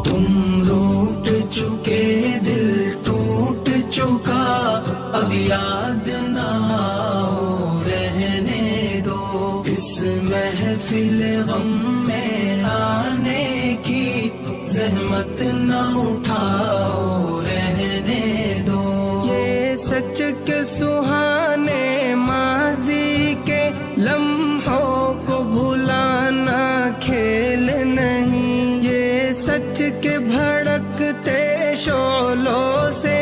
تم روٹ چکے دل ٹوٹ چکا، اب یاد نہ آؤ رہنے دو، اس محفل غم میں آنے کی زحمت نہ اٹھاؤ رہنے دو۔ یہ سچ کے سہانے ماضی کے لمحوں کو بھلانا کھیل نہیں، یہ سچ کے بھڑکتے شعلوں سے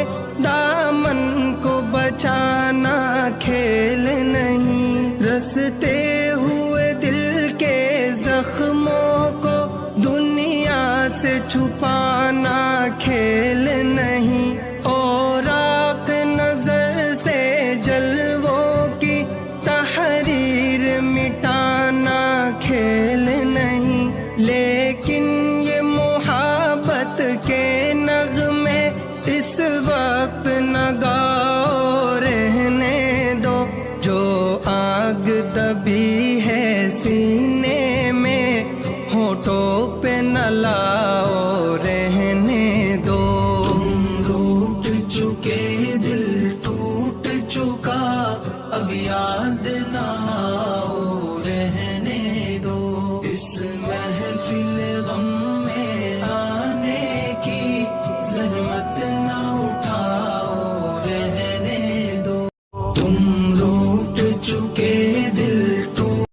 دامن کو بچانا کھیل نہیں، رستے ہوئے دل کے زخموں کو دنیا سے چھپانا کھیل نہیں، اور آنکھ نظر سے جلووں کی تحریر مٹانا کھیل نہیں، لیکن یہ محبت کے نغمے اس وقت نہ گاؤ رہنے دو، جو آگ دبی ہے سینے میں ہونٹوں پہ نہ لاؤ رہنے دو۔ تم روٹ چکے دل ٹوٹ چکا، اب یاد